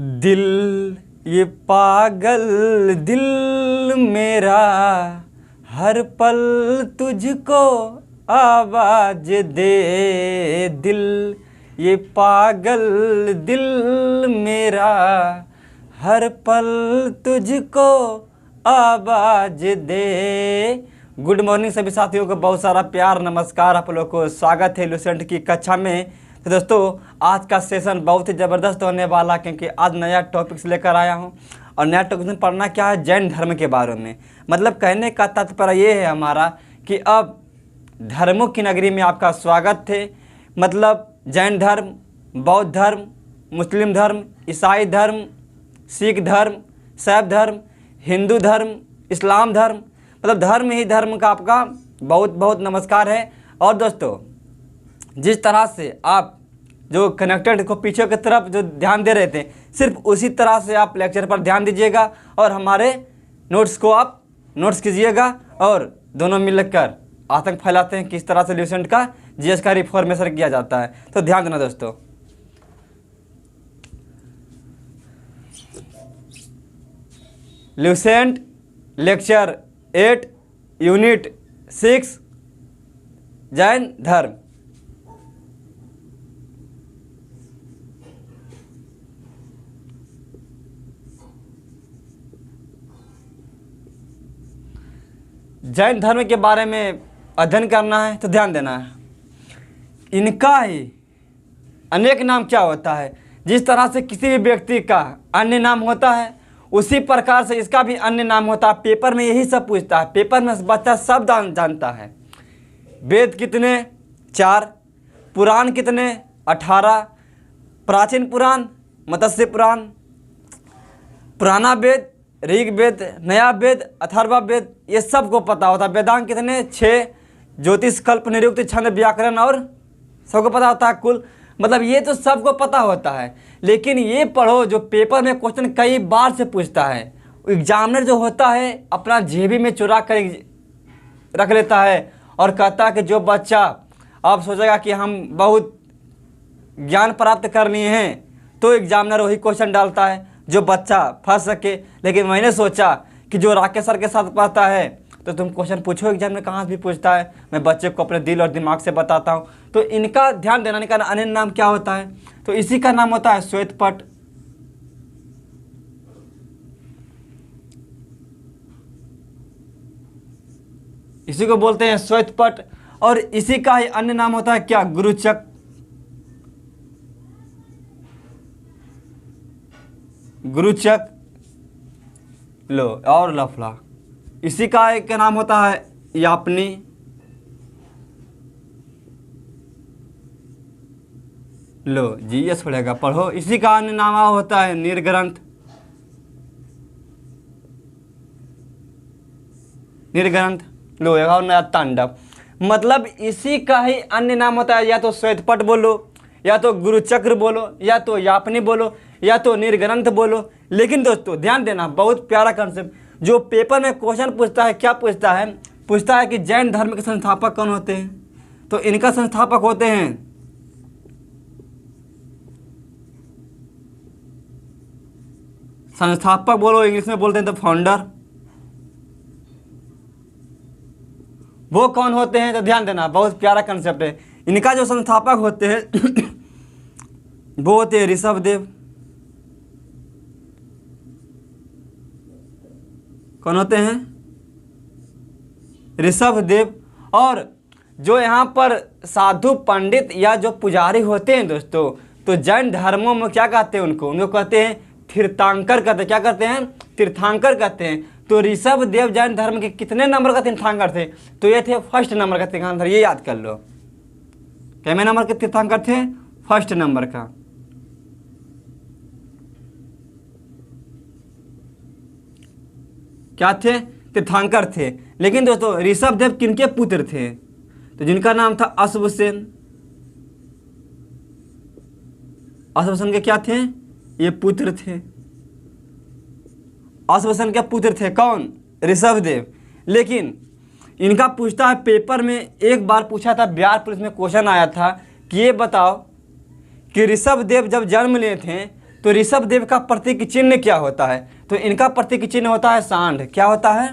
दिल ये पागल दिल मेरा हर पल तुझको आवाज दे। दिल ये पागल दिल मेरा हर पल तुझको आवाज दे। गुड मॉर्निंग सभी साथियों को बहुत सारा प्यार नमस्कार। आप लोगों को स्वागत है लुसेंट की कक्षा में। तो दोस्तों आज का सेशन बहुत ही ज़बरदस्त होने वाला क्योंकि आज नया टॉपिक्स लेकर आया हूं और नया टॉपिक्स में पढ़ना क्या है, जैन धर्म के बारे में। मतलब कहने का तात्पर्य ये है हमारा कि अब धर्मों की नगरी में आपका स्वागत है। मतलब जैन धर्म, बौद्ध धर्म, मुस्लिम धर्म, ईसाई धर्म, सिख धर्म, शैव धर्म, हिंदू धर्म, इस्लाम धर्म, मतलब धर्म ही धर्म का आपका बहुत बहुत नमस्कार है। और दोस्तों जिस तरह से आप जो कनेक्टेड को पीछे की तरफ जो ध्यान दे रहे थे, सिर्फ उसी तरह से आप लेक्चर पर ध्यान दीजिएगा और हमारे नोट्स को आप नोट्स कीजिएगा और दोनों मिलकर आतंक फैलाते हैं किस तरह से लुसेंट का जीएस का रिफॉर्मेशन किया जाता है। तो ध्यान देना दोस्तों। लुसेंट लेक्चर 8 यूनिट 6 जैन धर्म। जैन धर्म के बारे में अध्ययन करना है तो ध्यान देना है। इनका ही अनेक नाम क्या होता है, जिस तरह से किसी भी व्यक्ति का अन्य नाम होता है उसी प्रकार से इसका भी अन्य नाम होता है। पेपर में यही सब पूछता है, पेपर में बच्चा सब जानता है। वेद कितने? 4। पुराण कितने? 18। प्राचीन पुराण, मत्स्य पुराण, पुराना वेद, ऋग्वेद, नया वेद, अथर्वा वेद, ये सबको पता होता है। वेदांग कितने? 6। ज्योतिष, कल्प, निरुक्ति, छंद, व्याकरण और सबको पता होता है कुल। मतलब ये तो सबको पता होता है, लेकिन ये पढ़ो जो पेपर में क्वेश्चन कई बार से पूछता है। एग्जामिनर जो होता है अपना जेबी में चुरा कर रख लेता है और कहता है कि जो बच्चा अब सोचेगा कि हम बहुत ज्ञान प्राप्त कर लिए हैं तो एग्जामिनर वही क्वेश्चन डालता है जो बच्चा फंस सके। लेकिन मैंने सोचा कि जो राकेश सर के साथ पढ़ता है तो तुम क्वेश्चन पूछो, एग्जाम में कहाँ भी पूछता है, मैं बच्चे को अपने दिल और दिमाग से बताता हूँ। तो इनका ध्यान देना, इनका अन्य नाम क्या होता है तो इसी का नाम होता है श्वेत पट। इसी को बोलते हैं श्वेत पट। और इसी का ही अन्य नाम होता है क्या? गुरुचक। गुरुचक लो और लफला। इसी का एक नाम होता है यापनी। लो जीएस पढ़ेगा, पढ़ो। इसी का अन्य नाम होता है निर्ग्रंथ। निर्ग्रंथ लो एक और नया तांडव। मतलब इसी का ही अन्य नाम होता है या तो श्वेतपट बोलो, या तो गुरुचक्र बोलो, या तो यापनी बोलो, या तो निर्ग्रंथ बोलो। लेकिन दोस्तों ध्यान देना, बहुत प्यारा कंसेप्ट जो पेपर में क्वेश्चन पूछता है, क्या पूछता है? पूछता है कि जैन धर्म के संस्थापक कौन होते हैं। तो इनका संस्थापक होते हैं संस्थापक बोलो, इंग्लिश में बोलते हैं तो फाउंडर। वो कौन होते हैं तो ध्यान देना, बहुत प्यारा कंसेप्ट है। इनका जो संस्थापक होते हैं वो होते हैं ऋषभदेव। कौन होते हैं? ऋषभदेव। और जो यहाँ पर साधु पंडित या जो पुजारी होते हैं दोस्तों, तो जैन धर्मों में क्या कहते हैं उनको कहते हैं तीर्थंकर कहते हैं। क्या कहते हैं? तीर्थंकर कहते हैं। तो ऋषभदेव जैन धर्म के कितने नंबर का तीर्थंकर थे? तो ये थे फर्स्ट नंबर का तीर्थंकर। ये याद कर लो, कितने नंबर के तीर्थंकर थे? फर्स्ट नंबर का। क्या थे? तीर्थंकर थे। लेकिन दोस्तों ऋषभदेव किनके पुत्र थे? तो जिनका नाम था अश्वसेन। अश्वसेन के क्या थे? ये पुत्र थे। अश्वसेन के पुत्र थे कौन? ऋषभदेव। लेकिन इनका पूछता है पेपर में, एक बार पूछा था बिहार पुलिस में क्वेश्चन आया था कि ये बताओ कि ऋषभदेव जब जन्म लिए थे तो ऋषभ देव का प्रतीक चिन्ह क्या होता है? तो इनका प्रतीक चिन्ह होता है सांड। क्या होता है?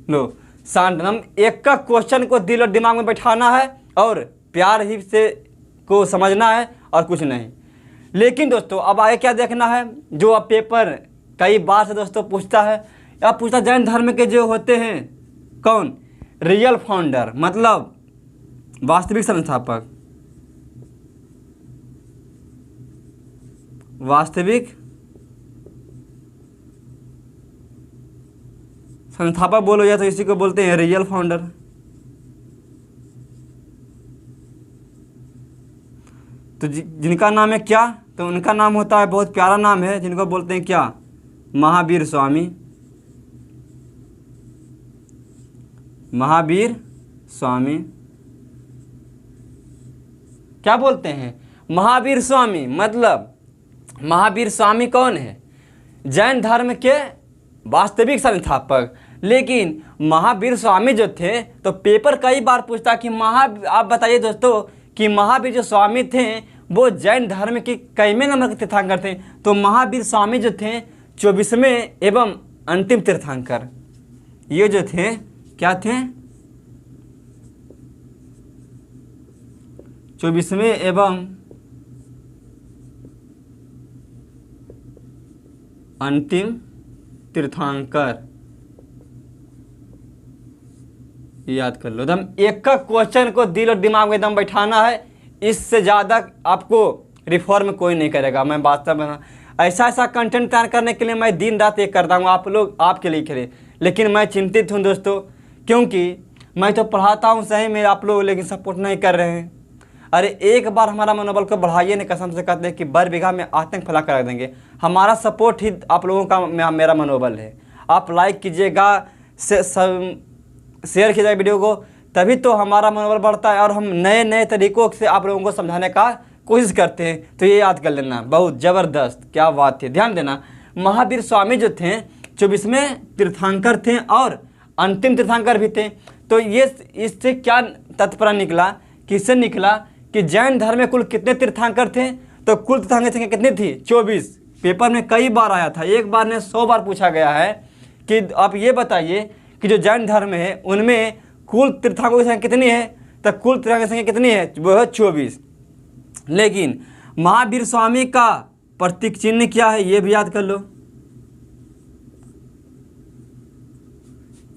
लो, सांड। हम एक का क्वेश्चन को दिल और दिमाग में बैठाना है और प्यार ही से को समझना है और कुछ नहीं। लेकिन दोस्तों अब आगे क्या देखना है, जो अब पेपर कई बार से दोस्तों पूछता है, या पूछता जैन धर्म के जो होते हैं कौन, रियल फाउंडर मतलब वास्तविक संस्थापक, वास्तविक संस्थापक बोलो या तो इसी को बोलते हैं रियल फाउंडर। तो जिनका नाम है क्या, तो उनका नाम होता है, बहुत प्यारा नाम है, जिनको बोलते हैं क्या, महावीर स्वामी। महावीर स्वामी क्या बोलते हैं, महावीर स्वामी। मतलब महावीर स्वामी कौन है, जैन धर्म के वास्तविक संस्थापक। लेकिन महावीर स्वामी जो थे, तो पेपर कई बार पूछता कि आप बताइए दोस्तों कि महावीर जो स्वामी थे वो जैन धर्म के कईवें नंबर के तीर्थंकर थे? तो महावीर स्वामी जो थे 24वें एवं अंतिम तीर्थंकर। ये जो थे क्या थे, 24वें एवं अंतिम तीर्थंकर। याद कर लो एकदम, एक का क्वेश्चन को दिल और दिमाग में एकदम बैठाना है। इससे ज़्यादा आपको रिफॉर्म कोई नहीं करेगा। मैं वास्तव में ऐसा कंटेंट तैयार करने के लिए मैं दिन रात एक करता हूँ, आप लोग आपके लिए खेले। लेकिन मैं चिंतित हूँ दोस्तों, क्योंकि मैं तो पढ़ाता हूँ सही में, आप लोग लेकिन सपोर्ट नहीं कर रहे हैं। अरे एक बार हमारा मनोबल को बढ़ाइए ने, कसम से कहते हैं कि बर बीघा में आतंक फैला कर रख देंगे। हमारा सपोर्ट ही आप लोगों का मेरा मनोबल है। आप लाइक कीजिएगा, शेयर कीजिएगा वीडियो को, तभी तो हमारा मनोबल बढ़ता है और हम नए नए तरीक़ों से आप लोगों को समझाने का कोशिश करते हैं। तो ये याद कर लेना, बहुत ज़बरदस्त क्या बात थी। ध्यान देना, महावीर स्वामी जो थे 24वें तीर्थंकर थे और अंतिम तीर्थंकर भी थे। तो ये इससे क्या तात्पर्य निकला, किससे निकला कि जैन धर्म में कुल कितने तीर्थंकर थे? तो कुल तीर्थंकर संख्या कितनी थी? 24। पेपर में कई बार आया था, एक बार ने 100 बार पूछा गया है कि आप ये बताइए कि जो जैन धर्म है उनमें कुल तीर्थंकरों की संख्या कितनी है? तो कुल तीर्थंकर की संख्या कितनी है? वो है 24। लेकिन महावीर स्वामी का प्रतीक चिन्ह क्या है, ये भी याद कर लो।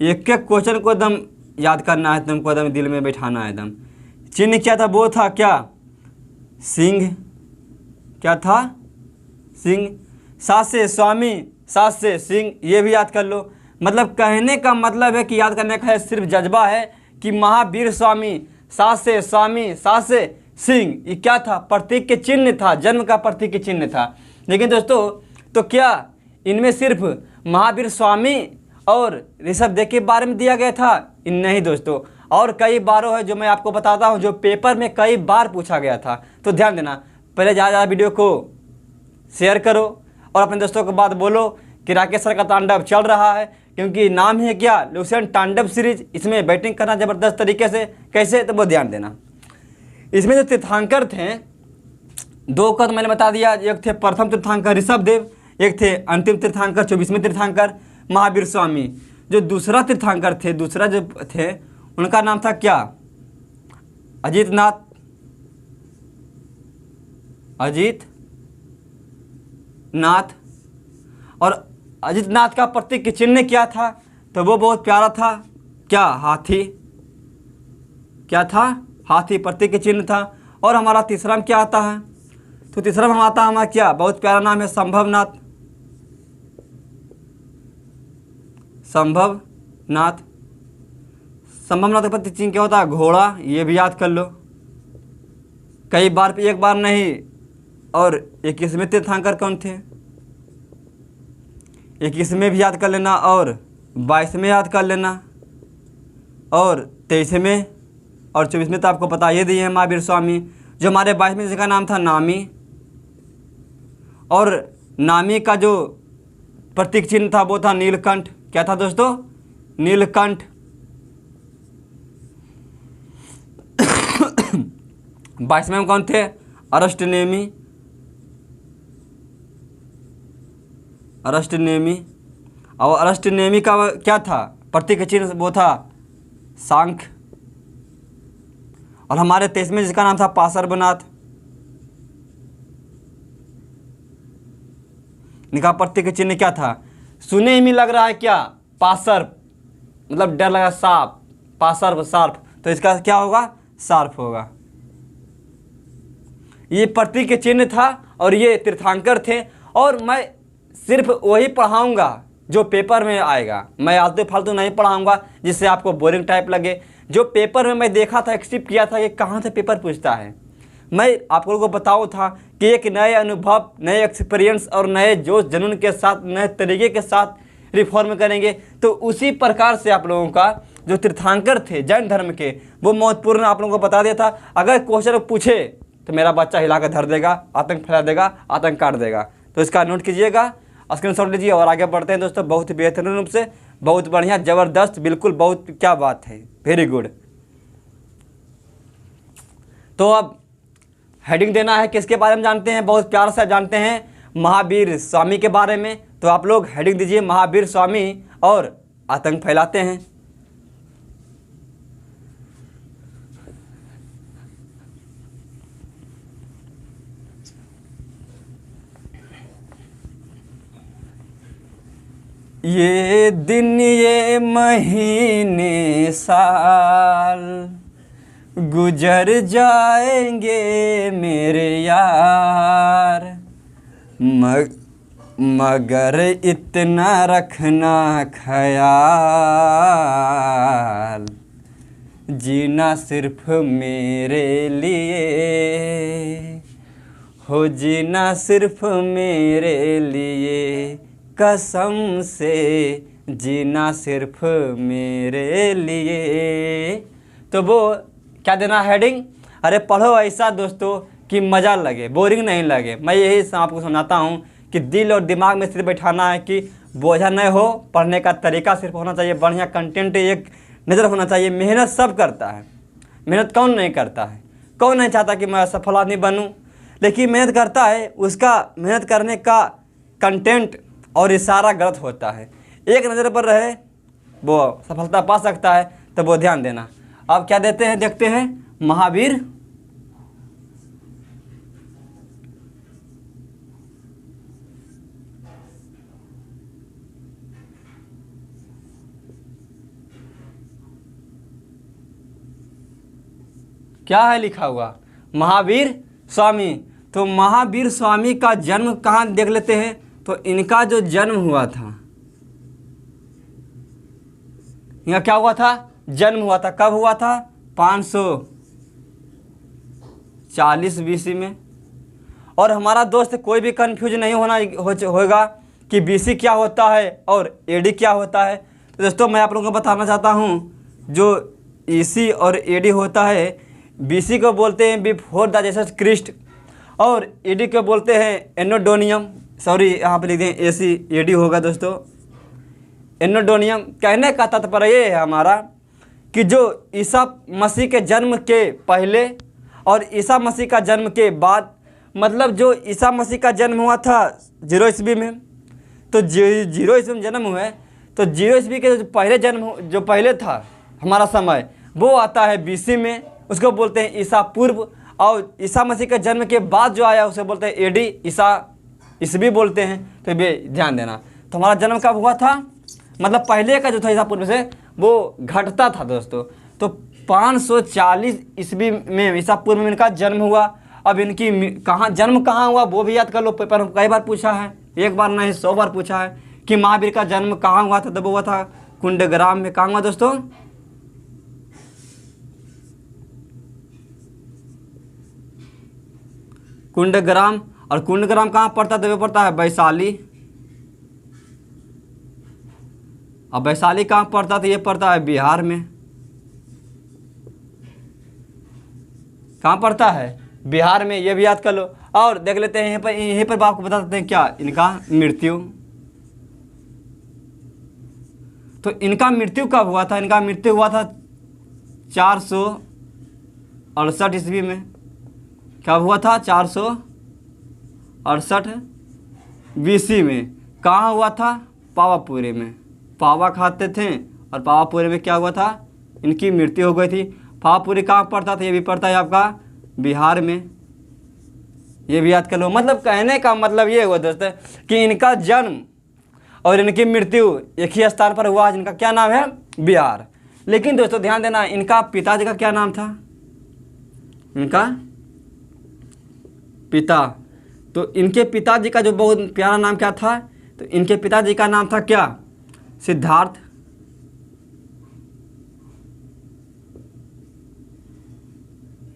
एक एक क्वेश्चन को एकदम याद करना है, तुमको एकदम दिल में बैठाना है एकदम। चिन्ह क्या था? वो था क्या? सिंह। क्या था? सिंह। सात से स्वामी, सात से सिंह, ये भी याद कर लो। मतलब कहने का मतलब है कि याद करने का है, सिर्फ जज्बा है कि महावीर स्वामी, सात से स्वामी, सात से सिंह, ये क्या था? प्रतीक के चिन्ह था, जन्म का प्रतीक के चिन्ह था। लेकिन दोस्तों तो क्या इनमें सिर्फ महावीर स्वामी और ऋषभ देव के बारे में दिया गया था? नहीं दोस्तों, और कई बारों है जो मैं आपको बताता हूँ, जो पेपर में कई बार पूछा गया था। तो ध्यान देना, पहले ज़्यादा वीडियो को शेयर करो और अपने दोस्तों के बाद बोलो कि राकेश सर का तांडव चल रहा है, क्योंकि नाम है क्या, लुसेंट तांडव सीरीज। इसमें बैटिंग करना ज़बरदस्त तरीके से, कैसे, तो वो ध्यान देना। इसमें जो तीर्थंकर थे, दो का तो मैंने बता दिया, एक थे प्रथम तीर्थंकर ऋषभ देव, एक थे अंतिम तीर्थंकर 24वें तीर्थंकर महावीर स्वामी। जो दूसरा तीर्थंकर थे, दूसरा जो थे, उनका नाम था क्या? अजीत नाथ। अजीत नाथ। और अजीत नाथ का प्रतीक चिन्ह क्या था? तो वो बहुत प्यारा था, क्या? हाथी। क्या था? हाथी प्रतीक चिन्ह था। और हमारा तीसरा में क्या आता है? तो तीसरा में आता है हमारा क्या? बहुत प्यारा नाम है, संभवनाथ। संभवनाथ। संभवनाथ का प्रतीक चिन्ह क्या होता है? घोड़ा। ये भी याद कर लो। कई बार, एक बार नहीं। और 21वें तीर्थंकर कौन थे? 21वें भी याद कर लेना, और 22वें याद कर लेना, और 23वें और 24वें तो आपको बता ही दिए हैं महावीर स्वामी। जो हमारे 22वें जिसका नाम था नामी, और नामी का जो प्रतीक चिन्ह था वो था नीलकंठ। क्या था दोस्तों? नीलकंठ। 22वें में कौन थे? अरस्टनेमी। अरस्टनेमी। और अरस्टनेमी का क्या था प्रतीक चिन्ह? वो था सांख। और हमारे 23वें जिसका नाम था पार्श्वनाथ, इनका प्रतीक चिन्ह क्या था? सुने ही में लग रहा है क्या? पासर्प, मतलब डर लगा सांप, पासर्प सार्प, तो इसका क्या होगा? सार्प होगा। ये प्रतीक चिन्ह था और ये तीर्थंकर थे। और मैं सिर्फ वही पढ़ाऊंगा जो पेपर में आएगा, मैं आलतू फालतू नहीं पढ़ाऊंगा जिससे आपको बोरिंग टाइप लगे। जो पेपर में मैं देखा था, एक्सेप्ट किया था कि कहाँ से पेपर पूछता है, मैं आप लोगों को बताऊँ था कि एक नए अनुभव, नए एक्सपीरियंस और नए जोश जुनून के साथ, नए तरीके के साथ रिफॉर्म करेंगे। तो उसी प्रकार से आप लोगों का जो तीर्थंकर थे जैन धर्म के, वो महत्वपूर्ण आप लोगों को बता दिया था। अगर क्वेश्चन पूछे तो मेरा बच्चा हिला कर धर देगा, आतंक फैला देगा, आतंक काट देगा। तो इसका नोट कीजिएगा, स्क्रीनशॉट लीजिए और आगे बढ़ते हैं दोस्तों। बहुत ही बेहतरीन रूप से, बहुत बढ़िया, ज़बरदस्त, बिल्कुल, बहुत क्या बात है, वेरी गुड। तो अब हेडिंग देना है, किसके बारे में जानते हैं? बहुत प्यार से जानते हैं, महावीर स्वामी के बारे में। तो आप लोग हेडिंग दीजिए, महावीर स्वामी और आतंक फैलाते हैं। ये दिन, ये महीने, साल गुजर जाएंगे मेरे यार, मगर इतना रखना ख्याल, जीना सिर्फ मेरे लिए हो, जीना सिर्फ मेरे लिए, कसम से जीना सिर्फ मेरे लिए। तो वो क्या देना हेडिंग? अरे पढ़ो ऐसा दोस्तों कि मज़ा लगे, बोरिंग नहीं लगे। मैं यही आपको समझाता हूँ कि दिल और दिमाग में सिर्फ बैठाना है कि बोझा नहीं हो, पढ़ने का तरीका सिर्फ होना चाहिए, बढ़िया कंटेंट एक नज़र होना चाहिए। मेहनत सब करता है, मेहनत कौन नहीं करता है? कौन नहीं चाहता कि मैं सफल आदमी बनूँ? लेकिन मेहनत करता है, उसका मेहनत करने का कंटेंट और इशारा गलत होता है। एक नज़र पर रहे वो सफलता पा सकता है, तो वो ध्यान देना। अब क्या देते हैं, देखते हैं। महावीर क्या है लिखा हुआ? महावीर स्वामी। तो महावीर स्वामी का जन्म कहाँ देख लेते हैं। तो इनका जो जन्म हुआ था, इनका क्या हुआ था? जन्म हुआ था। कब हुआ था? 540 बीसी में। और हमारा दोस्त कोई भी कंफ्यूज नहीं होगा कि बीसी क्या होता है और एडी क्या होता है। तो दोस्तों मैं आप लोगों को बताना चाहता हूँ, जो ईसी और एडी होता है, बीसी को बोलते हैं बिफोर द जीसस क्रिस्ट, और एडी को बोलते हैं एनोडोनियम। सॉरी, यहाँ पे लिख दें एसी, एडी होगा दोस्तों एनोडोनियम। कहने का तात्पर्य ये है हमारा कि जो ईसा मसीह के जन्म के पहले और ईसा मसीह का जन्म के बाद, मतलब जो ईसा मसीह का जन्म हुआ था 0 ईस्वी में, तो 0 ईस्वी में जन्म हुए, तो 0 ईस्वी के जो पहले जन्म जो पहले था हमारा समय, वो आता है बीसी में, उसको बोलते हैं ईसा पूर्व। और ईसा मसीह के जन्म के बाद जो आया उसे बोलते हैं एडी, ईसा ईस्वी बोलते हैं। तो ये ध्यान देना। तो हमारा जन्म कब हुआ था, मतलब पहले का जो था ईसा पूर्व से, वो घटता था दोस्तों। तो 540 ईस्वी में ईसा पूर्व में इनका जन्म हुआ। अब इनकी जन्म कहाँ हुआ वो भी याद कर लो, पेपर में कई बार पूछा है, एक बार नहीं 100 बार पूछा है कि महावीर का जन्म कहाँ हुआ था। तब हुआ था कुंडग्राम में। कहाँ हुआ दोस्तों? कुंडग्राम। और कुंडग्राम कहाँ पड़ता है? तो वो पड़ता है वैशाली। अब वैशाली कहाँ पड़ता? तो ये पड़ता है बिहार में। कहाँ पड़ता है? बिहार में। ये भी याद कर लो। और देख लेते हैं यहीं पर आपको बता देते हैं क्या इनका मृत्यु। तो इनका मृत्यु कब हुआ था? इनका मृत्यु हुआ था 468 ईस्वी में। कब हुआ था? 468 BC में। कहाँ हुआ था? पावापुरी में। पावा खाते थे और पावापुरी में क्या हुआ था? इनकी मृत्यु हो गई थी। पावापुरी कहाँ पड़ता था? ये भी पड़ता है आपका बिहार में। ये भी याद कर लो। मतलब कहने का मतलब ये हुआ दोस्तों कि इनका जन्म और इनकी मृत्यु एक ही स्थान पर हुआ, जिनका क्या नाम है? बिहार। लेकिन दोस्तों ध्यान देना, इनका पिताजी का क्या नाम था? इनका पिता, तो इनके पिताजी का जो बहुत प्यारा नाम क्या था? तो इनके पिताजी का नाम था क्या? सिद्धार्थ।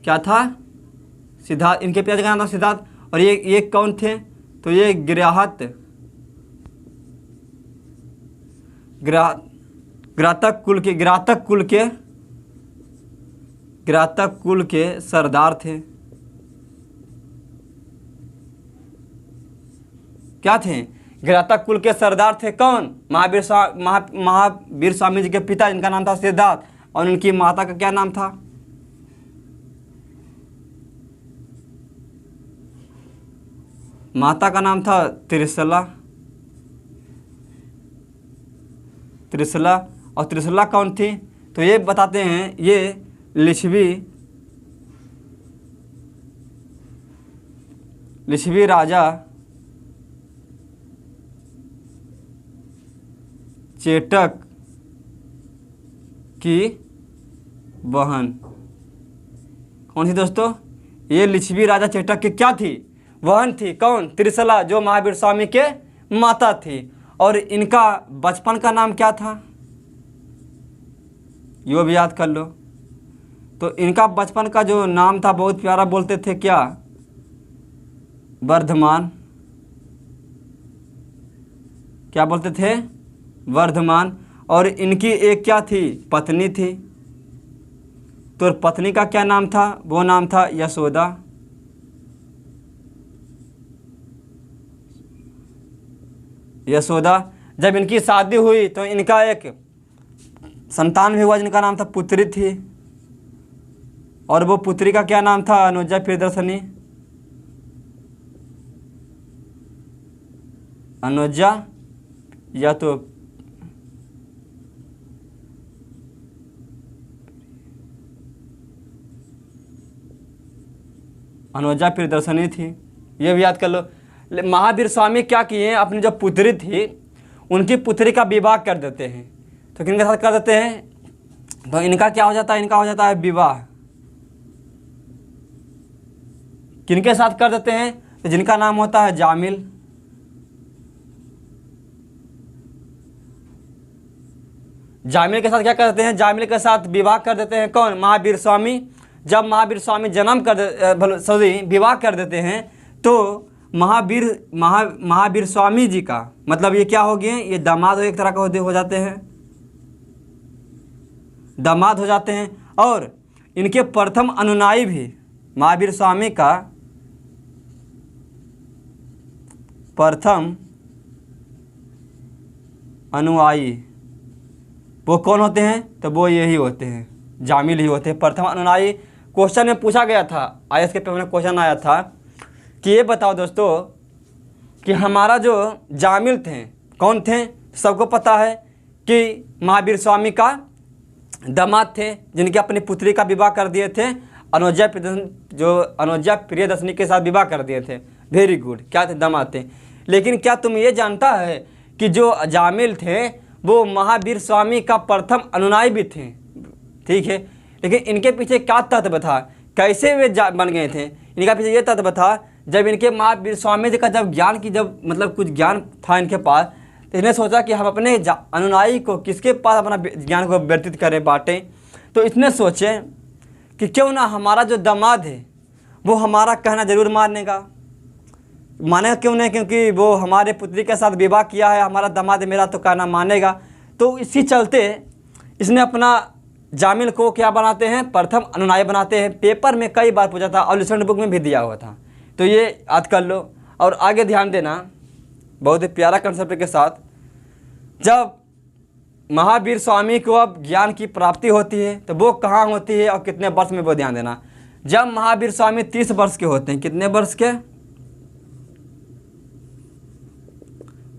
क्या था? सिद्धार्थ। इनके पिताजी का नाम था सिद्धार्थ। और ये कौन थे? तो ये घातक कुल के सरदार थे। क्या थे? घातक कुल के सरदार थे। कौन? महावीर स्वामी जी के पिता, जिनका नाम था सिद्धार्थ, और उनकी माता का क्या नाम था? माता का नाम था त्रिशला। और त्रिशला कौन थी? तो ये बताते हैं, ये लिच्छवी राजा चेटक की बहन। कौन थी दोस्तों? ये लिच्छवी राजा चेटक की क्या थी? बहन थी। कौन? त्रिशला, जो महावीर स्वामी के माता थी। और इनका बचपन का नाम क्या था? यो भी याद कर लो। तो इनका बचपन का जो नाम था बहुत प्यारा, बोलते थे क्या? वर्धमान। क्या बोलते थे? वर्धमान। और इनकी एक क्या थी? पत्नी थी। तो पत्नी का क्या नाम था? वो नाम था यशोदा। यशोदा। जब इनकी शादी हुई तो इनका एक संतान भी हुआ, जिनका नाम था पुत्री थी। और वो पुत्री का क्या नाम था? अनुजा प्रियदर्शनी। अनुजा या तो अनुजा प्रियदर्शनी थी। ये भी याद कर लो। महावीर स्वामी क्या किए? अपनी जो पुत्री थी, उनकी पुत्री का विवाह कर देते हैं। तो किनके साथ कर देते हैं? तो इनका क्या हो जाता है? इनका हो जाता है विवाह। किनके साथ कर देते हैं? तो जिनका नाम होता है जामिल। जामिल के साथ क्या करते हैं? जामिल के साथ विवाह कर देते हैं। कौन? महावीर स्वामी। जब महावीर स्वामी विवाह कर देते हैं तो महावीर स्वामी जी का मतलब ये क्या हो गए? ये दामाद एक तरह का हो जाते हैं, दामाद हो जाते हैं। और इनके प्रथम अनुयायी भी, महावीर स्वामी का प्रथम अनुयायी वो कौन होते हैं? तो वो यही होते हैं, जामिल ही होते हैं, प्रथम अनुयायी। क्वेश्चन में पूछा गया था, IAS के पेपर में क्वेश्चन आया था कि ये बताओ दोस्तों कि हमारा जो जामिल थे कौन थे? सबको पता है कि महावीर स्वामी का दामाद थे, जिनके अपनी पुत्री का विवाह कर दिए थे। अनुजा प्रियदर्शनी के साथ विवाह कर दिए थे। Very good. क्या थे? दामाद थे। लेकिन क्या तुम ये जानता है कि जो जामिल थे वो महावीर स्वामी का प्रथम अनुयायी भी थे? ठीक है। लेकिन इनके पीछे क्या तत्व था? कैसे वे बन गए थे? इनका पीछे ये तत्व था, जब इनके महावीर स्वामी जी का जब मतलब कुछ ज्ञान था इनके पास, तो इन्हें सोचा कि हम अपने अनुयायी को किसके पास अपना ज्ञान को व्यतीत करें, बांटें। तो इसने सोचे कि क्यों ना हमारा जो दामाद है वो हमारा कहना ज़रूर मानेगा। क्यों नहीं? क्योंकि वो हमारे पुत्री के साथ विवाह किया है, हमारा दामाद मेरा तो कहना मानेगा। तो इसी चलते इसने अपना जामिल को क्या बनाते हैं? प्रथम अनुयायी बनाते हैं। पेपर में कई बार पूछा था और लिसन बुक में भी दिया हुआ था। तो ये याद कर लो और आगे ध्यान देना, बहुत ही प्यारा कंसेप्ट के साथ। जब महावीर स्वामी को अब ज्ञान की प्राप्ति होती है, तो वो कहाँ होती है और कितने वर्ष में, वो ध्यान देना। जब महावीर स्वामी 30 वर्ष के होते हैं, कितने वर्ष के?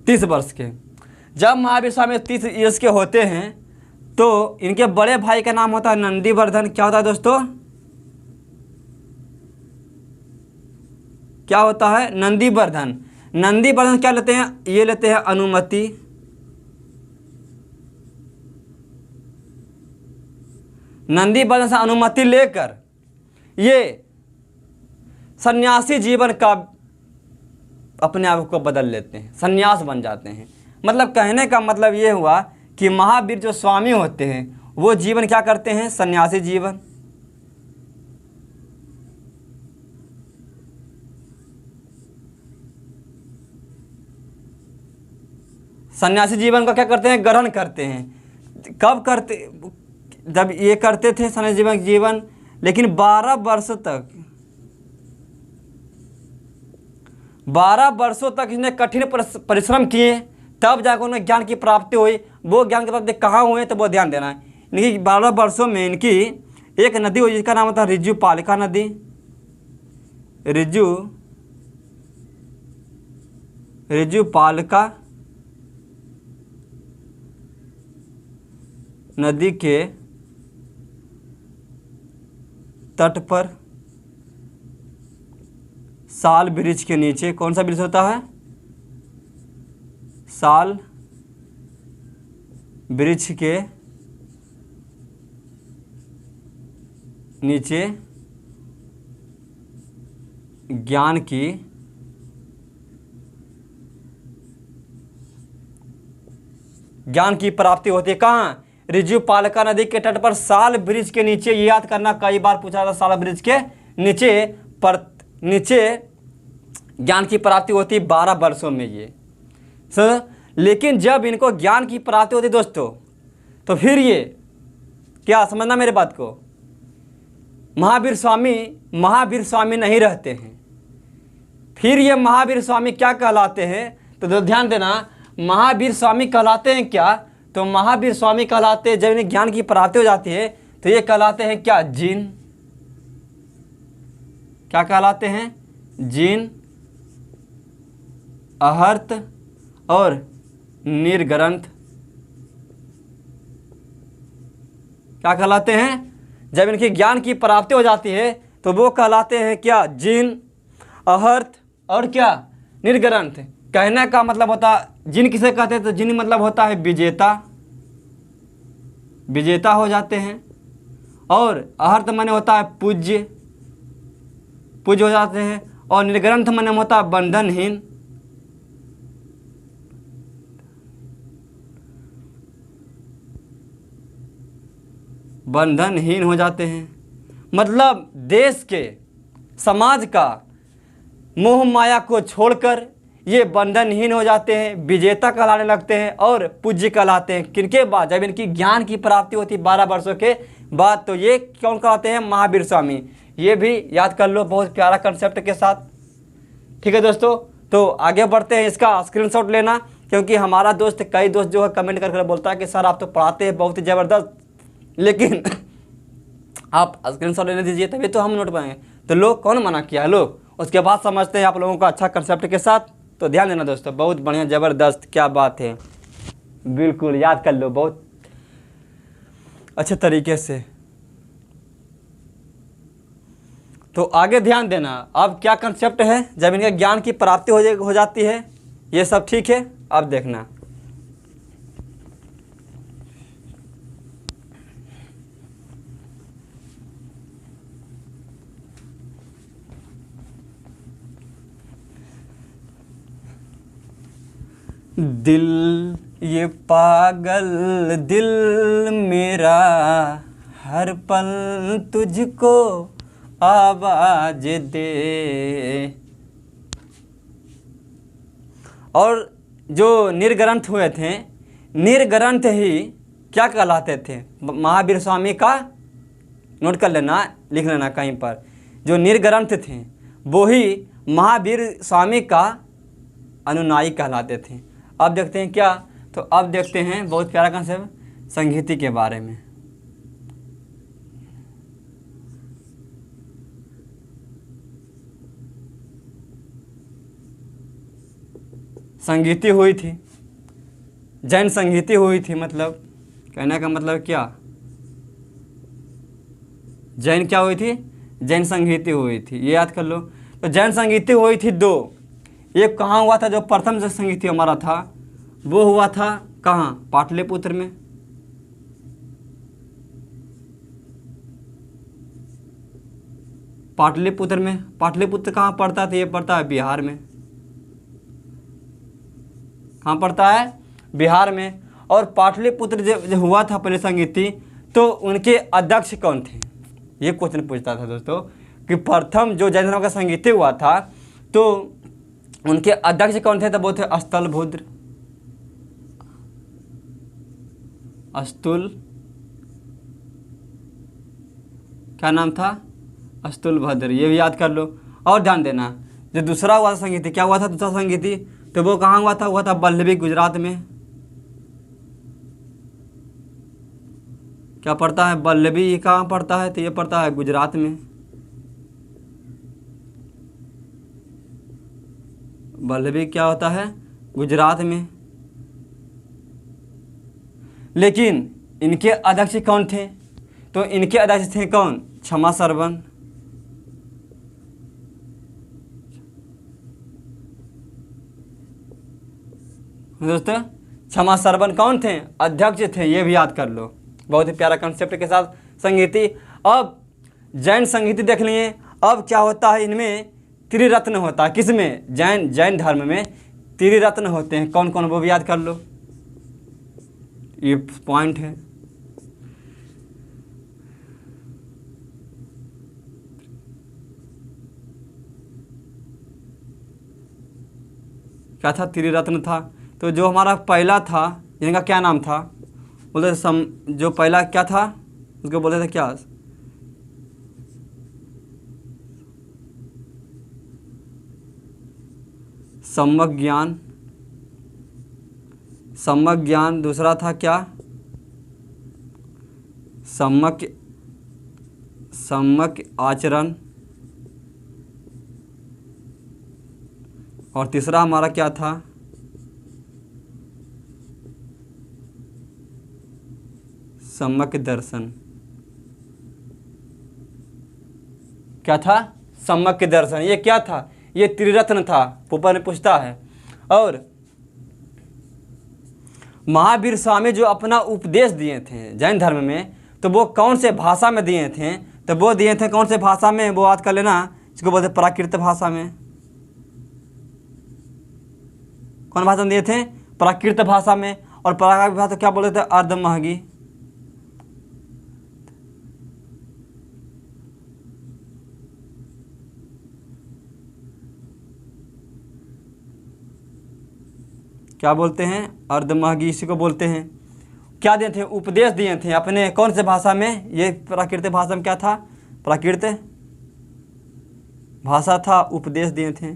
30 वर्ष के। जब महावीर स्वामी 30 ईयर्स के होते हैं तो इनके बड़े भाई का नाम होता है नंदीवर्धन। क्या होता है दोस्तों? क्या होता है? नंदीवर्धन। नंदीवर्धन क्या लेते हैं? ये लेते हैं अनुमति। नंदीवर्धन से अनुमति लेकर ये सन्यासी जीवन का अपने आप को बदल लेते हैं, सन्यास बन जाते हैं। मतलब कहने का मतलब ये हुआ कि महावीर जो स्वामी होते हैं वो जीवन क्या करते हैं? सन्यासी जीवन। सन्यासी जीवन का क्या करते हैं? ग्रहण करते हैं। कब करते? जब ये करते थे सन्यासी जीवन, लेकिन 12 वर्षों तक इसने कठिन परिश्रम किए, तब जाकर उन्हें ज्ञान की प्राप्ति हुई। वो ज्ञान की प्राप्ति कहाँ हुए? तो वो ध्यान देना है। इनकी 12 वर्षों में इनकी एक नदी हुई जिसका नाम था ऋजुपालिका नदी। ऋजुपालिका नदी के तट पर साल वृक्ष के नीचे, कौन सा वृक्ष होता है? साल वृक्ष के नीचे ज्ञान की प्राप्ति होती है। कहाँ? ऋजुपालिका नदी के तट पर साल वृक्ष के नीचे। ये याद करना, कई बार पूछा था। साल वृक्ष के नीचे ज्ञान की प्राप्ति होती है 12 वर्षों में ये सर। लेकिन जब इनको ज्ञान की प्राप्ति होती दोस्तों, तो फिर ये क्या समझना मेरे बात को, महावीर स्वामी नहीं रहते हैं। फिर ये महावीर स्वामी क्या कहलाते हैं? तो ध्यान देना, महावीर स्वामी कहलाते हैं क्या? तो महावीर स्वामी कहलाते हैं, जब इन्हें ज्ञान की प्राप्ति हो जाती है तो ये कहलाते हैं क्या? जिन। क्या कहलाते हैं? जिन, अहर्त और निर्ग्रंथ। क्या कहलाते हैं? जब इनकी ज्ञान की प्राप्ति हो जाती है तो वो कहलाते हैं क्या? जिन, अहर्त और क्या? निर्ग्रंथ। कहने का मतलब होता, जिन किसे कहते हैं? तो जिन मतलब होता है विजेता, विजेता हो जाते हैं। और अहर्त माने होता है पूज्य, पूज्य हो जाते हैं। और निर्ग्रंथ माने होता है बंधनहीन। बंधनहीन हो जाते हैं। मतलब देश के, समाज का मोह माया को छोड़कर ये बंधनहीन हो जाते हैं, विजेता कहलाने लगते हैं और पूज्य कहलाते हैं। किनके बाद? जब इनकी ज्ञान की प्राप्ति होती है 12 वर्षों के बाद, तो ये कौन कहलाते हैं? महावीर स्वामी। ये भी याद कर लो, बहुत प्यारा कंसेप्ट के साथ। ठीक है दोस्तों, तो आगे बढ़ते हैं। इसका स्क्रीनशॉट लेना, क्योंकि हमारा दोस्त, कई दोस्त जो है कमेंट करके बोलता है कि सर आप तो पढ़ाते हैं बहुत ही ज़बरदस्त, लेकिन आप स्क्रीनशॉट लेने दीजिए तभी तो हम नोट पाएंगे। तो लोग कौन मना किया है? लोग उसके बाद समझते हैं आप लोगों का अच्छा कंसेप्ट के साथ। तो ध्यान देना दोस्तों, बहुत बढ़िया, ज़बरदस्त, क्या बात है, बिल्कुल याद कर लो बहुत अच्छे तरीके से। तो आगे ध्यान देना, अब क्या कंसेप्ट है जब इनके ज्ञान की प्राप्ति हो जाती है, ये सब ठीक है। अब देखना, दिल ये पागल दिल मेरा हर पल तुझको आवाज दे। और जो निर्ग्रंथ हुए थे, निर्ग्रंथ ही क्या कहलाते थे? महावीर स्वामी का, नोट कर लेना, लिख लेना कहीं पर। जो निर्ग्रंथ थे वो ही महावीर स्वामी का अनुयायी कहलाते थे। अब देखते हैं क्या, तो अब देखते हैं बहुत प्यारा कंसेप्ट, संगीति के बारे में। संगीति हुई थी, जैन संगीति हुई थी, मतलब कहने का मतलब क्या, जैन क्या हुई थी, जैन संगीति हुई थी, ये याद कर लो। तो जैन संगीति हुई थी दो, एक कहाँ हुआ था, जो प्रथम जो संगीति हमारा था वो हुआ था कहाँ, पाटलिपुत्र में। पाटलिपुत्र में, पाटलिपुत्र कहाँ पड़ता है, तो ये पड़ता है बिहार में। कहाँ पड़ता है, बिहार में। और पाटलिपुत्र जो हुआ था पहले संगीति, तो उनके अध्यक्ष कौन थे, ये क्वेश्चन पूछता था दोस्तों कि प्रथम जो जैन धर्म का संगीति हुआ था तो उनके अध्यक्ष कौन थे, तो वो थे अस्तुलभद्र, अस्तुल, क्या नाम था, अस्तुलभद्र, ये भी याद कर लो। और ध्यान देना, जो दूसरा हुआ था संगीति, क्या हुआ था दूसरा संगीति, तो वो कहाँ हुआ था वल्लभी, गुजरात में। क्या पड़ता है, वल्लभी, ये कहाँ पड़ता है, तो ये पड़ता है गुजरात में। वल्लभी क्या होता है, गुजरात में। लेकिन इनके अध्यक्ष कौन थे, तो इनके अध्यक्ष थे कौन, क्षमा सरवन। दोस्तों क्षमा सरवन कौन थे, अध्यक्ष थे, ये भी याद कर लो। बहुत ही प्यारा कंसेप्ट के साथ संगीति। अब जैन संगीति देख लिए। अब क्या होता है, इनमें त्रिरत्न होता है, किसमें, जैन धर्म में त्रिरत्न होते हैं, कौन कौन, वो भी याद कर लो, ये पॉइंट है। क्या था, त्रिरत्न था। तो जो हमारा पहला था, जिनका क्या नाम था, बोलते जो पहला क्या था उसको बोलते थे क्या, सम्यक ज्ञान, सम्यक ज्ञान। दूसरा था क्या, सम्यक आचरण। और तीसरा हमारा क्या था, सम्यक दर्शन। क्या था, सम्यक दर्शन। ये क्या था, ये त्रिरत्न था, ऊपर में पूछता है। और महावीर स्वामी जो अपना उपदेश दिए थे जैन धर्म में, तो वो कौन से भाषा में दिए थे, तो वो दिए थे कौन से भाषा में, वो याद कर लेना, जिसको बोलते प्राकृत भाषा में। कौन भाषा में दिए थे, प्राकृत भाषा में। और प्राकृत भाषा क्या बोलते थे, अर्धमहगी। क्या बोलते हैं, अर्धमहगी, इसी को बोलते हैं। क्या दिए थे, उपदेश दिए थे अपने कौन से भाषा में, ये प्राकृत भाषा में क्या था, प्राकृत भाषा था, उपदेश दिए थे।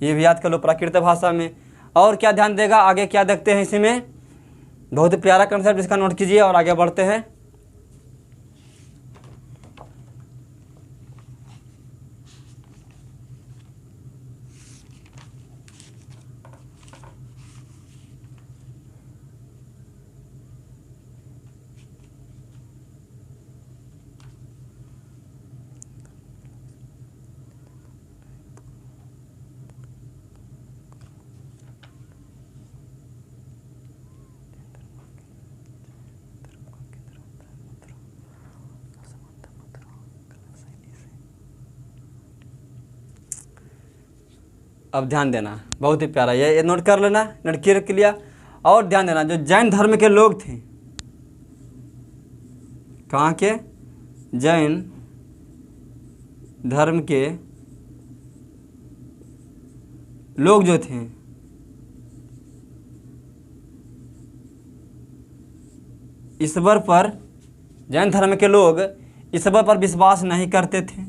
ये भी याद कर लो, प्राकृत भाषा में। और क्या ध्यान देगा, आगे क्या देखते हैं इसमें, बहुत ही प्यारा कंसेप्ट, इसका नोट कीजिए और आगे बढ़ते हैं। अब ध्यान देना, बहुत ही प्यारा, ये नोट कर लेना, नोट कर लिया। और ध्यान देना, जो जैन धर्म के लोग थे, कहाँ के, जैन धर्म के लोग जो थे, ईश्वर पर, जैन धर्म के लोग ईश्वर पर विश्वास नहीं करते थे।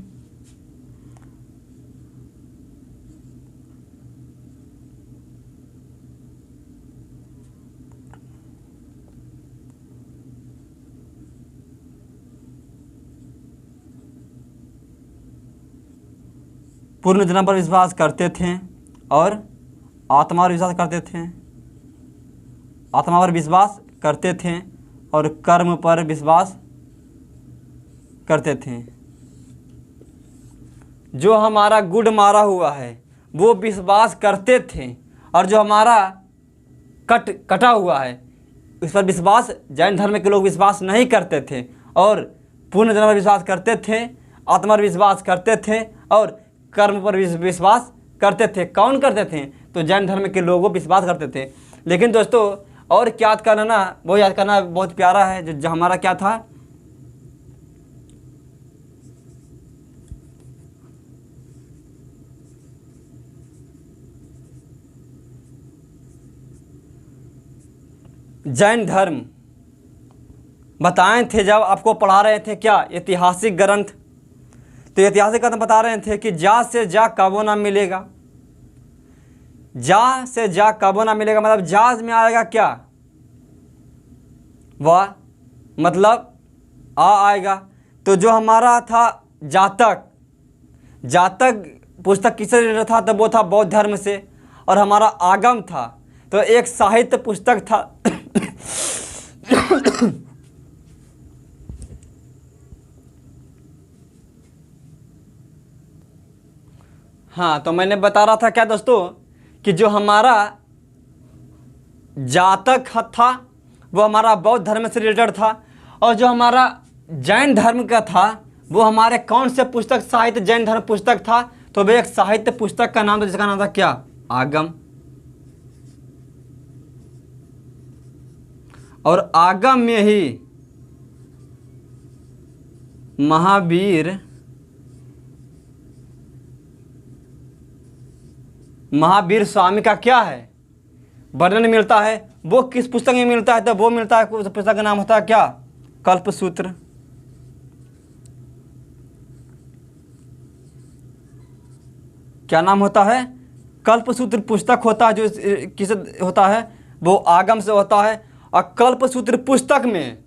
पूर्ण जन्म पर विश्वास करते थे और आत्मा पर विश्वास करते थे, आत्मा पर विश्वास करते थे और कर्म पर विश्वास करते थे। जो हमारा गुड़ मारा हुआ है वो विश्वास करते थे, और जो हमारा कटा हुआ है इस पर विश्वास जैन धर्म के लोग विश्वास नहीं करते थे, और पूर्ण जन्म पर विश्वास करते थे, आत्मा पर विश्वास करते थे और कर्म पर विश्वास करते थे। कौन करते थे? तो जैन धर्म के लोग वो विश्वास करते थे। लेकिन दोस्तों और क्या याद करना ना, वो याद करना बहुत प्यारा है। जो हमारा क्या था, जैन धर्म बताए थे जब आपको पढ़ा रहे थे क्या, ऐतिहासिक ग्रंथ। तो ऐतिहासिक ग्रंथ बता रहे थे कि जा से जा कबो ना मिलेगा, जा से जा कबो ना मिलेगा, मतलब जाज में आएगा क्या, वाह, मतलब आएगा। तो जो हमारा था जातक, जातक पुस्तक किससे रिलेटेड था? तो वो था बौद्ध धर्म से। और हमारा आगम था तो एक साहित्य पुस्तक था हाँ, तो मैंने बता रहा था क्या दोस्तों कि जो हमारा जातक था वो हमारा बौद्ध धर्म से रिलेटेड था, और जो हमारा जैन धर्म का था वो हमारे कौन से पुस्तक, साहित्य जैन धर्म पुस्तक था? तो वो एक साहित्य पुस्तक का नाम था जिसका नाम था क्या, आगम। और आगम में ही महावीर स्वामी का क्या है, वर्णन मिलता है। वो किस पुस्तक में मिलता है? तो वो मिलता है, उस पुस्तक का नाम होता है क्या, कल्पसूत्र। क्या नाम होता है? कल्पसूत्र पुस्तक होता है। जो किस होता है? वो आगम से होता है। और कल्पसूत्र पुस्तक में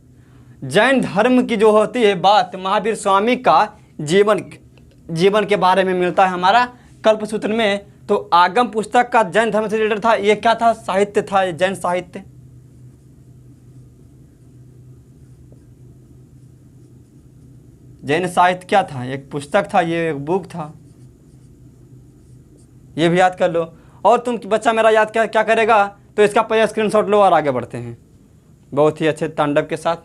जैन धर्म की जो होती है बात, महावीर स्वामी का जीवन के बारे में मिलता है हमारा कल्पसूत्र में। तो आगम पुस्तक का जैन धर्म से रिलेटेड था। ये क्या था? साहित्य था, जैन साहित्य। जैन साहित्य क्या था? एक पुस्तक था, ये एक बुक था। ये भी याद कर लो। और तुम बच्चा मेरा याद क्या करेगा? तो इसका पहले स्क्रीनशॉट लो और आगे बढ़ते हैं। बहुत ही अच्छे तांडव के साथ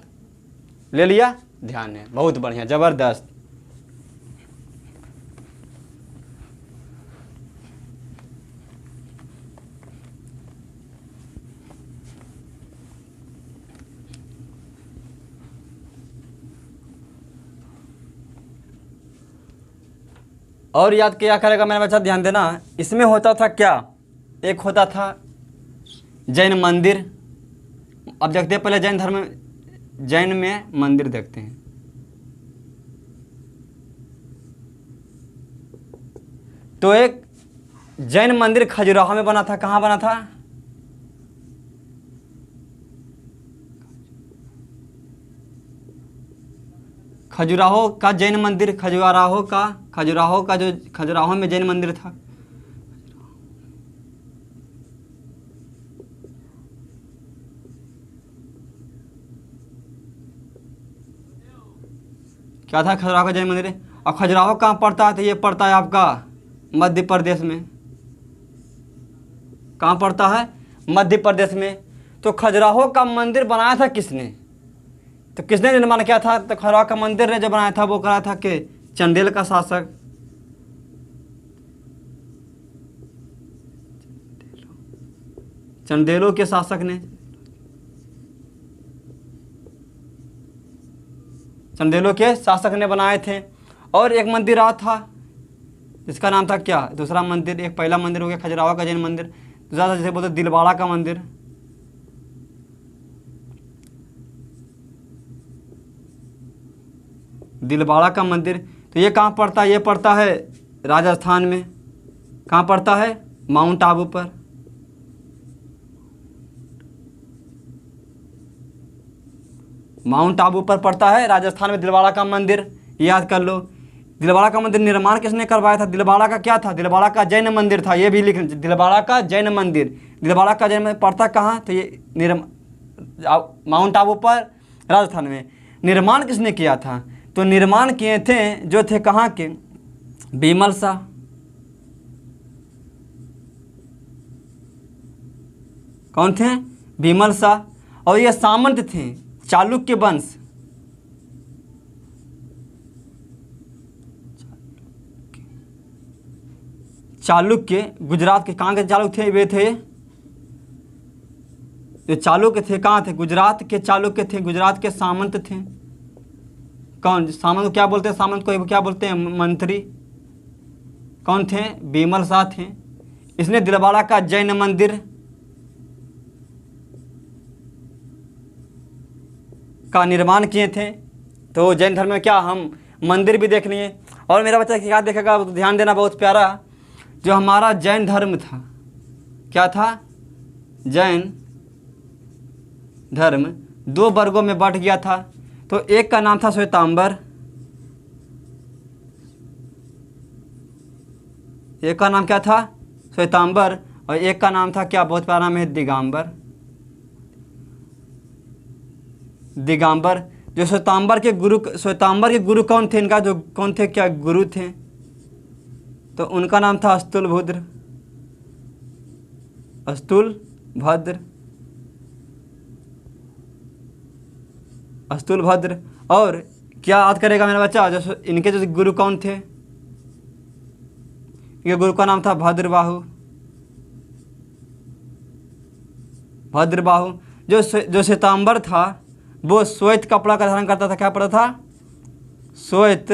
ले लिया, ध्यान है, बहुत बढ़िया, ज़बरदस्त। और याद क्या करेगा मेरा बच्चा, ध्यान देना। इसमें होता था क्या, एक होता था जैन मंदिर। अब देखते हैं पहले जैन में मंदिर देखते हैं। तो एक जैन मंदिर खजुराहो में बना था। कहाँ बना था? खजुराहो का जैन मंदिर, खजुराहो का जो खजुराहो में जैन मंदिर था। क्या था? खजुराहो का जैन मंदिर। और खजुराहो कहाँ पड़ता है? तो ये पड़ता है आपका मध्य प्रदेश में। कहाँ पड़ता है? मध्य प्रदेश में। तो खजुराहो का मंदिर बनाया था किसने? तो किसने निर्माण किया था? तो खजुराहो का मंदिर ने जो बनाया था वो करा था कि चंदेल का शासक, चंदेलों के शासक ने, चंदेलों के शासक ने बनाए थे। और एक मंदिर और था जिसका नाम था क्या, दूसरा मंदिर। एक पहला मंदिर हो गया खजुराहो का जैन मंदिर, दूसरा था जैसे बोलते दिलवाड़ा का मंदिर। दिलवाड़ा का मंदिर। तो ये कहाँ पड़ता है? ये पड़ता है राजस्थान में। कहाँ पड़ता है? माउंट आबू पर। माउंट आबू पर पड़ता है राजस्थान में दिलवाड़ा का मंदिर, याद कर लो। दिलवाड़ा का मंदिर निर्माण किसने करवाया था? दिलवाड़ा का क्या था? दिलवाड़ा का जैन मंदिर था, ये भी लिख लीजिए, दिलवाड़ा का जैन मंदिर। दिलवाड़ा का जैन मंदिर पड़ता कहाँ? तो ये माउंट आबू पर, राजस्थान में। निर्माण किसने किया था? तो निर्माण किए थे जो थे कहाँ के? बीमल शाह। कौन थे? बीमल शाह। और ये सामंत थे, चालुक्य वंश। चालुक्य गुजरात के, कहाँ के चालुक्य थे? वे थे, ये चालुक्य थे कहाँ थे? गुजरात के चालुक्य थे, गुजरात के सामंत थे। कौन सामंत को क्या बोलते हैं? सामंत को क्या बोलते हैं? मंत्री। कौन थे? बीमल शाह थे। इसने दिलवाड़ा का जैन मंदिर का निर्माण किए थे। तो जैन धर्म में क्या हम मंदिर भी देख लिए। और मेरा बच्चा क्या देखेगा, तो ध्यान देना, बहुत प्यारा। जो हमारा जैन धर्म था, क्या था? जैन धर्म 2 वर्गों में बंट गया था। तो एक का नाम था श्वेतांबर, एक का नाम क्या था? श्वेतांबर। और एक का नाम था क्या? बहुत प्यारा नाम है, दिगंबर। दिगंबर। जो श्वेतांबर के गुरु कौन थे? इनका जो कौन थे, क्या गुरु थे? तो उनका नाम था अस्तुलभद्र। अस्तुलभद्र। अस्तुलभद्र। और क्या याद करेगा मेरा बच्चा? जो इनके जो गुरु कौन थे? इनके गुरु का नाम था भद्रबाहु। भद्रबाहु। जो श्वेतांबर था वो श्वेत कपड़ा का धारण करता था। क्या पड़ा था? श्वेत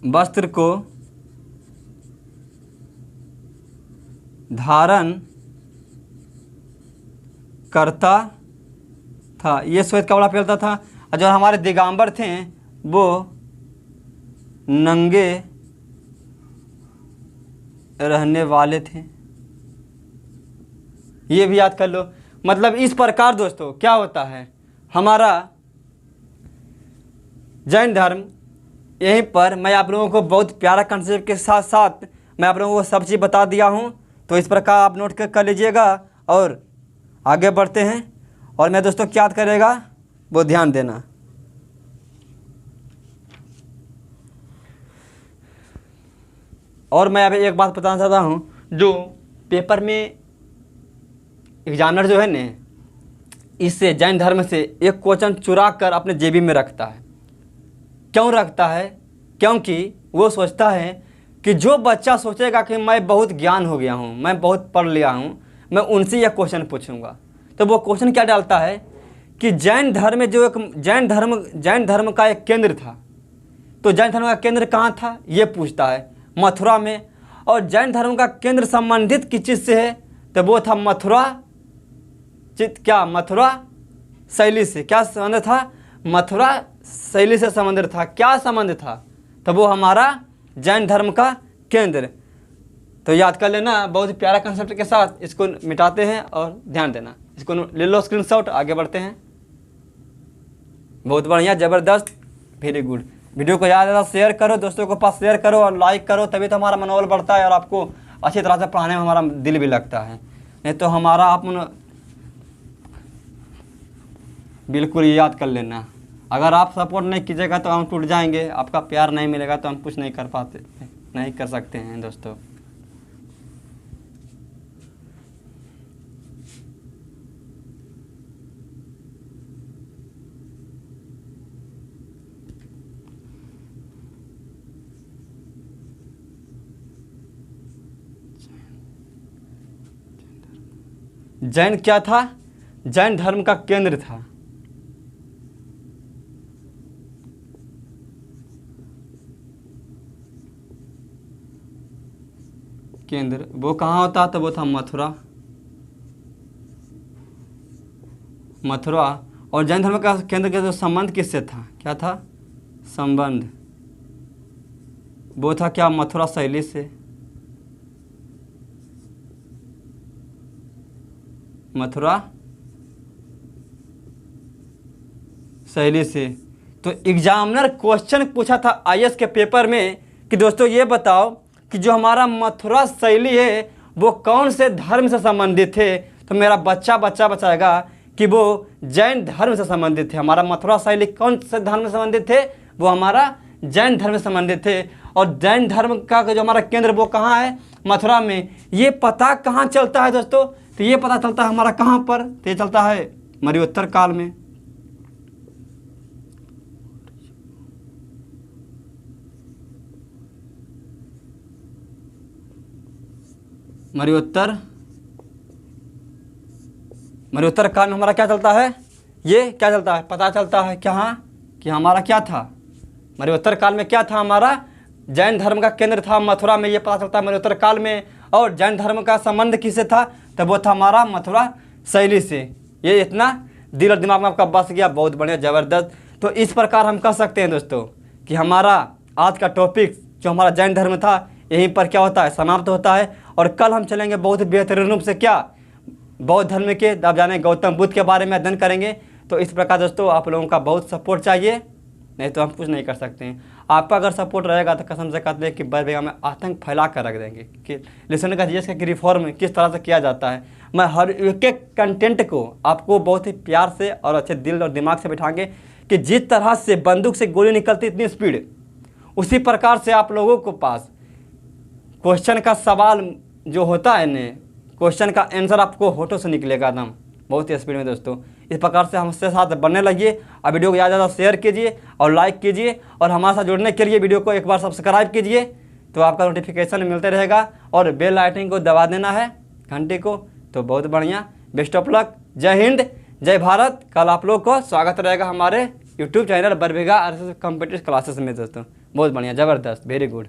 वस्त्र को धारण करता था, ये श्वेत कपड़ा पहनता था। और जो हमारे दिगंबर थे वो नंगे रहने वाले थे। ये भी याद कर लो। मतलब इस प्रकार दोस्तों क्या होता है हमारा जैन धर्म। यहीं पर मैं आप लोगों को बहुत प्यारा कंसेप्ट के साथ साथ मैं आप लोगों को सब चीज़ बता दिया हूँ। तो इस प्रकार आप नोट कर लीजिएगा और आगे बढ़ते हैं। और मैं दोस्तों क्या याद करेगा वो ध्यान देना। और मैं अभी एक बात बताना चाहता हूँ, जो पेपर में एग्जामिनर जो है न, इससे जैन धर्म से एक क्वेश्चन चुरा कर अपने जेबी में रखता है। क्यों रखता है? क्योंकि वो सोचता है कि जो बच्चा सोचेगा कि मैं बहुत ज्ञान हो गया हूँ, मैं बहुत पढ़ लिया हूँ, मैं उनसे यह क्वेश्चन पूछूंगा। तो वो क्वेश्चन क्या डालता है कि जैन धर्म में जो एक जैन धर्म का एक केंद्र था, तो जैन धर्म का केंद्र कहाँ था ये पूछता है, मथुरा में। और जैन धर्म का केंद्र संबंधित किस चीज़ से है? तो वो था मथुरा मथुरा शैली से। क्या संबंध था? मथुरा शैली से संबंध था। क्या संबंध था? तो वो हमारा जैन धर्म का केंद्र। तो याद कर लेना बहुत प्यारा कंसेप्ट के साथ। इसको मिटाते हैं और ध्यान देना, इसको ले लो स्क्रीनशॉट, आगे बढ़ते हैं। बहुत बढ़िया, ज़बरदस्त, वेरी गुड। वीडियो को ज़्यादा शेयर करो, दोस्तों को पास शेयर करो और लाइक करो, तभी तो हमारा मनोबल बढ़ता है और आपको अच्छी तरह से पढ़ाने में हमारा दिल भी लगता है। नहीं तो हमारा आप बिल्कुल ये याद कर लेना, अगर आप सपोर्ट नहीं कीजिएगा तो हम टूट जाएंगे, आपका प्यार नहीं मिलेगा तो हम कुछ नहीं कर सकते हैं दोस्तों। जैन क्या था? जैन धर्म का केंद्र था। केंद्र वो कहाँ होता? तो वो था मथुरा। और जैन धर्म का केंद्र का जो संबंध किससे था? क्या था संबंध? वो था क्या? मथुरा शैली से। मथुरा शैली से। तो एग्जामिनर क्वेश्चन पूछा था आईएएस के पेपर में कि दोस्तों ये बताओ कि जो हमारा मथुरा शैली है वो कौन से धर्म से संबंधित है। तो मेरा बच्चा बताएगा कि वो जैन धर्म से संबंधित थे। हमारा मथुरा शैली कौन से धर्म से संबंधित थे, वो हमारा जैन धर्म से संबंधित थे। और जैन धर्म का जो हमारा केंद्र वो कहाँ है, मथुरा में। ये पता कहाँ चलता है दोस्तों, तो ये पता चलता है हमारा कहाँ पर, तो ये चलता है मरणोत्तर काल में। मरणोत्तर काल में हमारा क्या चलता है, ये क्या चलता है, पता चलता है क्या कि हमारा क्या था, मरणोत्तर काल में क्या था, हमारा जैन धर्म का केंद्र था मथुरा में। ये पता चलता है मरणोत्तर काल में। और जैन धर्म का संबंध किससे था, तब वो था हमारा मथुरा शैली से। ये इतना दिल और दिमाग में आपका बस गया, बहुत बढ़िया, ज़बरदस्त। तो इस प्रकार हम कह सकते हैं दोस्तों कि हमारा आज का टॉपिक जो हमारा जैन धर्म था यहीं पर क्या होता है, समाप्त होता है। और कल हम चलेंगे बहुत बेहतरीन रूप से क्या, बौद्ध धर्म के, आप जाने गौतम बुद्ध के बारे में अध्ययन करेंगे। तो इस प्रकार दोस्तों आप लोगों का बहुत सपोर्ट चाहिए, नहीं तो हम कुछ नहीं कर सकते हैं। आपका अगर सपोर्ट रहेगा तो कसम से कहते हैं कि बरबेगा में आतंक फैला कर रख देंगे कि लिसन का जीएस का रिफॉर्म किस तरह से किया जाता है। मैं हर एक कंटेंट को आपको बहुत ही प्यार से और अच्छे दिल और दिमाग से बैठाएंगे कि जिस तरह से बंदूक से गोली निकलती इतनी स्पीड, उसी प्रकार से आप लोगों को पास क्वेश्चन का सवाल जो होता है ने, क्वेश्चन का आंसर आपको होठों से निकलेगा एकदम बहुत ही स्पीड में दोस्तों। इस प्रकार से हमसे साथ बनने लगिए। अब वीडियो को ज़्यादा ज़्यादा शेयर कीजिए और लाइक कीजिए, और हमारे साथ जुड़ने के लिए वीडियो को एक बार सब्सक्राइब कीजिए, तो आपका नोटिफिकेशन मिलते रहेगा। और बेल आइकन को दबा देना है, घंटे को। तो बहुत बढ़िया, बेस्ट ऑफ लक, जय हिंद, जय भारत। कल आप लोग को स्वागत रहेगा हमारे यूट्यूब चैनल बरबेगा आरएसएस कॉम्पिटिटिव क्लासेस में दोस्तों। बहुत बढ़िया, ज़बरदस्त, वेरी गुड।